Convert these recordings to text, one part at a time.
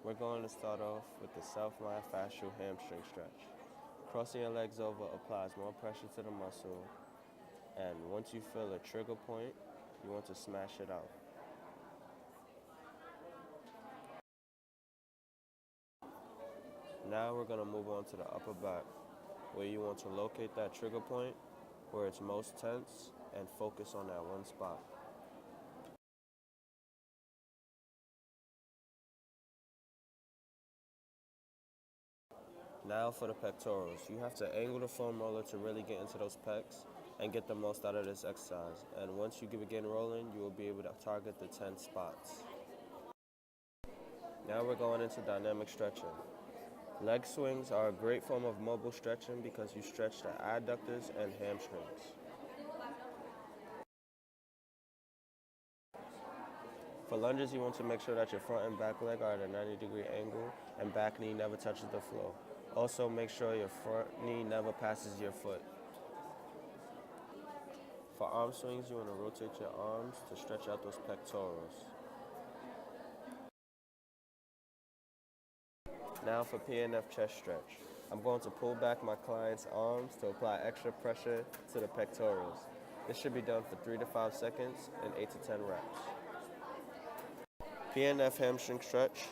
We're going to start off with the self-myofascial hamstring stretch. Crossing your legs over applies more pressure to the muscle, and once you feel a trigger point, you want to smash it out. Now we're going to move on to the upper back, where you want to locate that trigger point where it's most tense and focus on that one spot. Now for the pectorals. You have to angle the foam roller to really get into those pecs and get the most out of this exercise. And once you begin rolling, you will be able to target the 10 spots. Now we're going into dynamic stretching. Leg swings are a great form of mobile stretching because you stretch the adductors and hamstrings. For lunges, you want to make sure that your front and back leg are at a 90-degree angle and back knee never touches the floor. Also, make sure your front knee never passes your foot. For arm swings, you want to rotate your arms to stretch out those pectorals. Now for PNF chest stretch. I'm going to pull back my client's arms to apply extra pressure to the pectorals. This should be done for 3 to 5 seconds and 8 to 10 reps. PNF hamstring stretch.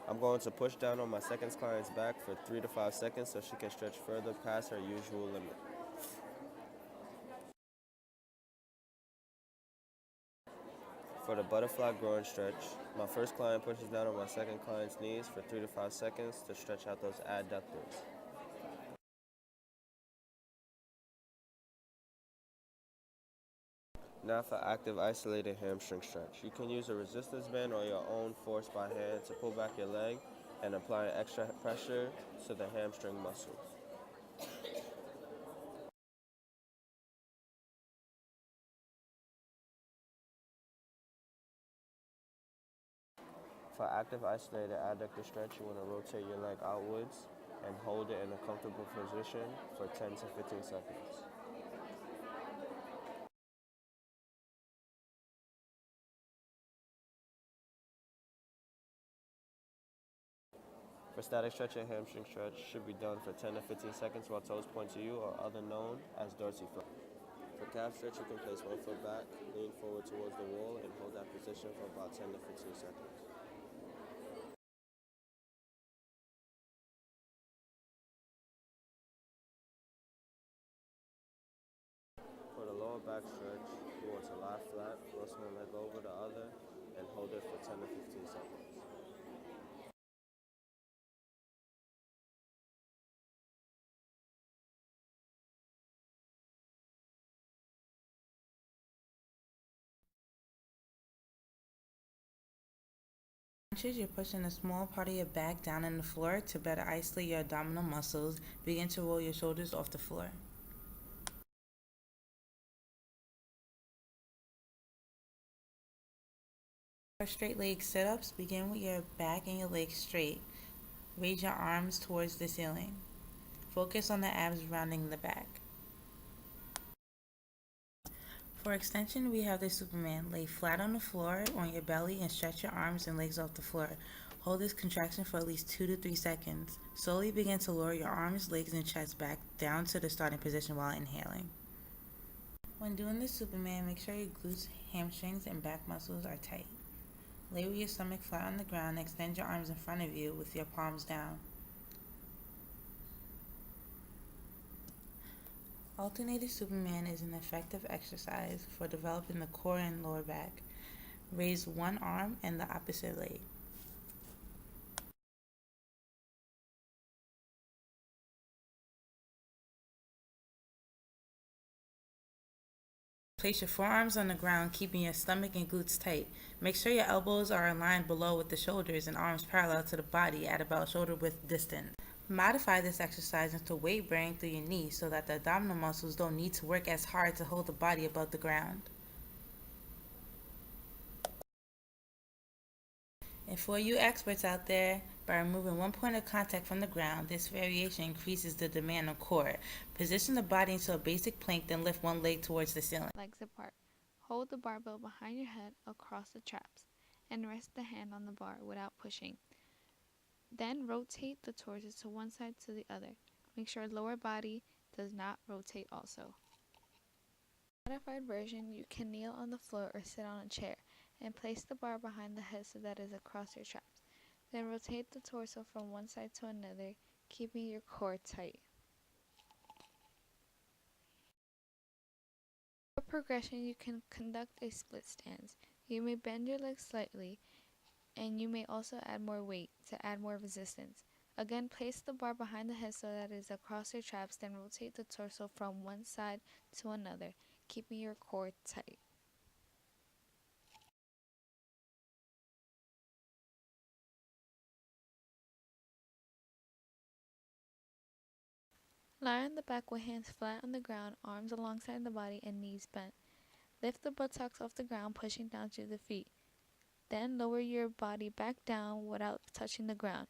I'm going to push down on my second client's back for 3 to 5 seconds so she can stretch further past her usual limit. For the butterfly groin stretch, my first client pushes down on my second client's knees for 3 to 5 seconds to stretch out those adductors. Now for active isolated hamstring stretch. You can use a resistance band or your own force by hand to pull back your leg and apply extra pressure to the hamstring muscles. For active isolated adductor stretch, you want to rotate your leg outwards and hold it in a comfortable position for 10 to 15 seconds. For static stretch, a hamstring stretch should be done for 10 to 15 seconds while toes point to you, or other known as dorsiflex. For calf stretch, you can place one foot back, lean forward towards the wall, and hold that position for about 10 to 15 seconds. For the lower back stretch, you want to lie flat, cross one leg over the other, and hold it for 10 to 15 seconds. You're pushing a small part of your back down on the floor to better isolate your abdominal muscles. Begin to roll your shoulders off the floor. For straight leg sit-ups, begin with your back and your legs straight. Raise your arms towards the ceiling. Focus on the abs rounding the back. For extension, we have the Superman. Lay flat on the floor on your belly and stretch your arms and legs off the floor. Hold this contraction for at least 2 to 3 seconds. Slowly begin to lower your arms, legs, and chest back down to the starting position while inhaling. When doing the Superman, make sure your glutes, hamstrings, and back muscles are tight. Lay with your stomach flat on the ground and extend your arms in front of you with your palms down. Alternated Superman is an effective exercise for developing the core and lower back. Raise one arm and the opposite leg. Place your forearms on the ground, keeping your stomach and glutes tight. Make sure your elbows are aligned below with the shoulders and arms parallel to the body at about shoulder width distance. Modify this exercise into weight bearing through your knees so that the abdominal muscles don't need to work as hard to hold the body above the ground. And for you experts out there, by removing one point of contact from the ground, this variation increases the demand on core. Position the body into a basic plank, then lift one leg towards the ceiling. Legs apart. Hold the barbell behind your head across the traps and rest the hand on the bar without pushing. Then rotate the torso to one side to the other. Make sure lower body does not rotate also. Modified version, you can kneel on the floor or sit on a chair and place the bar behind the head so that it is across your traps. Then rotate the torso from one side to another, keeping your core tight. For progression, you can conduct a split stance. You may bend your legs slightly, and you may also add more weight to add more resistance. Again, place the bar behind the head so that it is across your traps, then rotate the torso from one side to another, keeping your core tight. Lie on the back with hands flat on the ground, arms alongside the body, and knees bent. Lift the buttocks off the ground, pushing down through the feet. Then lower your body back down without touching the ground.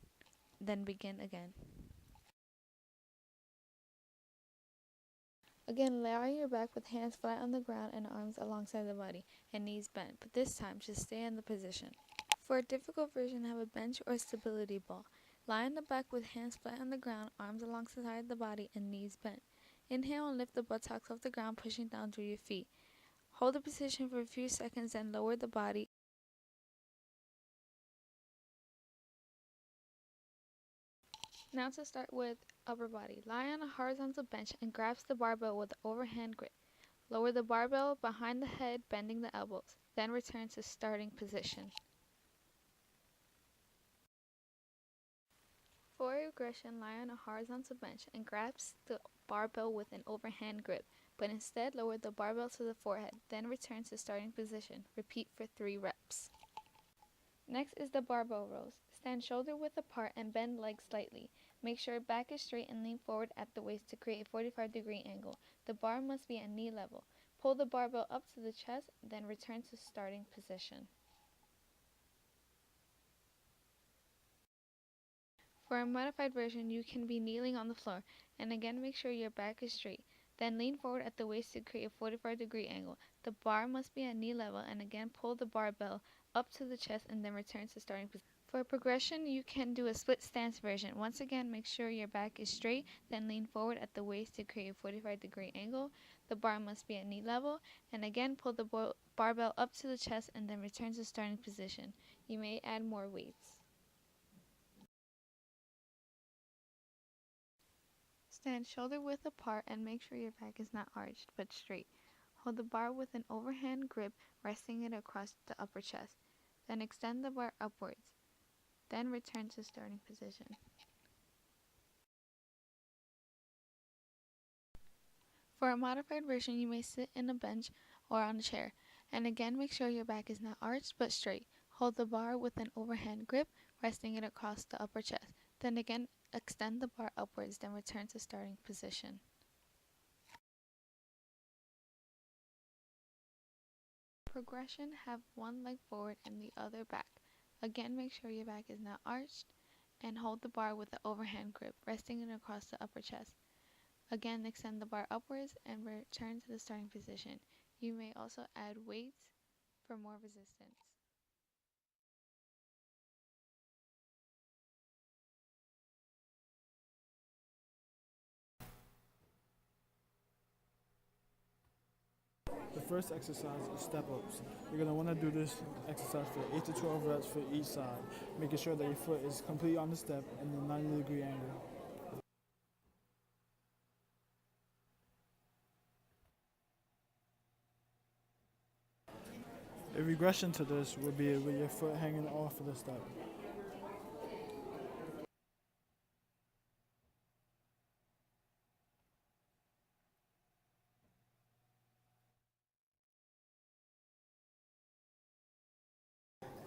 Then begin again. Again, lie on your back with hands flat on the ground and arms alongside the body, and knees bent, but this time just stay in the position. For a difficult version, have a bench or stability ball. Lie on the back with hands flat on the ground, arms alongside the body, and knees bent. Inhale and lift the buttocks off the ground, pushing down through your feet. Hold the position for a few seconds, then lower the body. Now to start with upper body. Lie on a horizontal bench and grasp the barbell with the overhand grip. Lower the barbell behind the head, bending the elbows. Then return to starting position. For regression, lie on a horizontal bench and grasp the barbell with an overhand grip, but instead lower the barbell to the forehead. Then return to starting position. Repeat for 3 reps. Next is the barbell rows. Stand shoulder width apart and bend legs slightly. Make sure back is straight and lean forward at the waist to create a 45-degree angle. The bar must be at knee level. Pull the barbell up to the chest, then return to starting position. For a modified version, you can be kneeling on the floor, and again make sure your back is straight. Then lean forward at the waist to create a 45-degree angle. The bar must be at knee level, and again pull the barbell up to the chest and then return to starting position. For progression, you can do a split stance version. Once again, make sure your back is straight, then lean forward at the waist to create a 45-degree angle. The bar must be at knee level, and again pull the barbell up to the chest and then return to starting position. You may add more weights. Stand shoulder width apart and make sure your back is not arched but straight. Hold the bar with an overhand grip, resting it across the upper chest. Then extend the bar upwards. Then return to starting position. For a modified version, you may sit in a bench or on a chair. And again, make sure your back is not arched but straight. Hold the bar with an overhand grip, resting it across the upper chest. Then again, extend the bar upwards, then return to starting position. Progression, have one leg forward and the other back. Again, make sure your back is not arched and hold the bar with the overhand grip, resting it across the upper chest. Again, extend the bar upwards and return to the starting position. You may also add weights for more resistance. The first exercise is step ups. You're going to want to do this exercise for 8 to 12 reps for each side, making sure that your foot is completely on the step in the 90-degree angle. A regression to this would be with your foot hanging off of the step.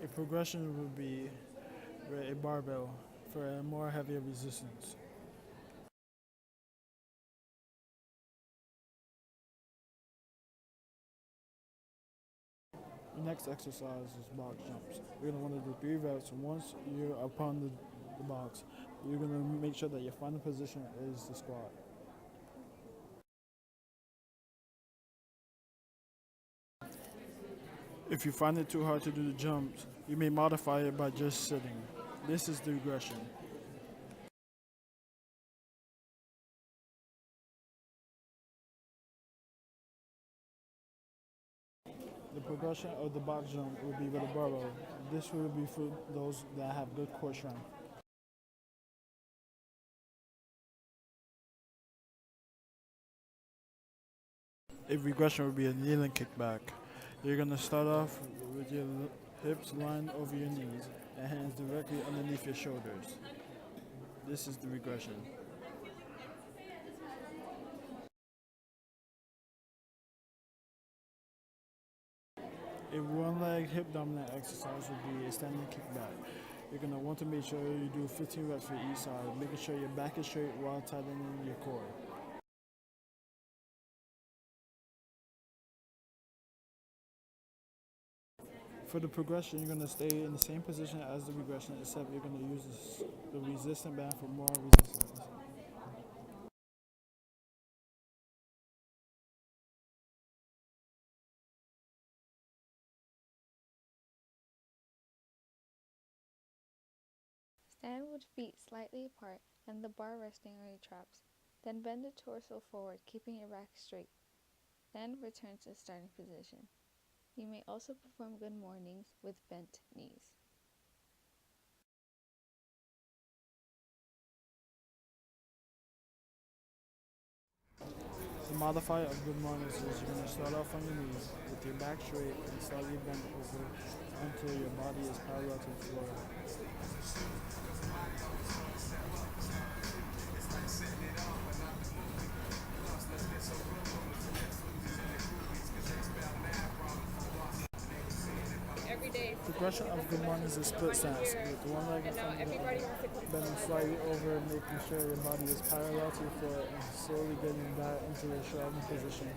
A progression would be with a barbell for a more heavier resistance. The next exercise is box jumps. You're going to want to do 3 reps. Once you're upon the box, you're going to make sure that your final position is the squat. If you find it too hard to do the jumps, you may modify it by just sitting. This is the regression. progression of the box jump will be with a barbell. This will be for those that have good core strength. A regression will be a kneeling kickback. You're gonna start off with your hips lined over your knees and hands directly underneath your shoulders. This is the regression. A one leg hip dominant exercise would be a standing kickback. You're gonna want to make sure you do 15 reps for each side, making sure your back is straight while tightening your core. For the progression, you're gonna stay in the same position as the regression, except you're gonna use the resistant band for more resistance. Stand with feet slightly apart and the bar resting on your traps. Then bend the torso forward, keeping your back straight. Then return to the starting position. You may also perform good mornings with bent knees. The modifier of good mornings is you're gonna start off on your knees with your back straight and slightly bent over until your body is parallel to the floor. Progression of good mornings is split stance with one leg in front of the other, bending slightly over, making sure your body is parallel to the floor and slowly getting back into a shrugging position.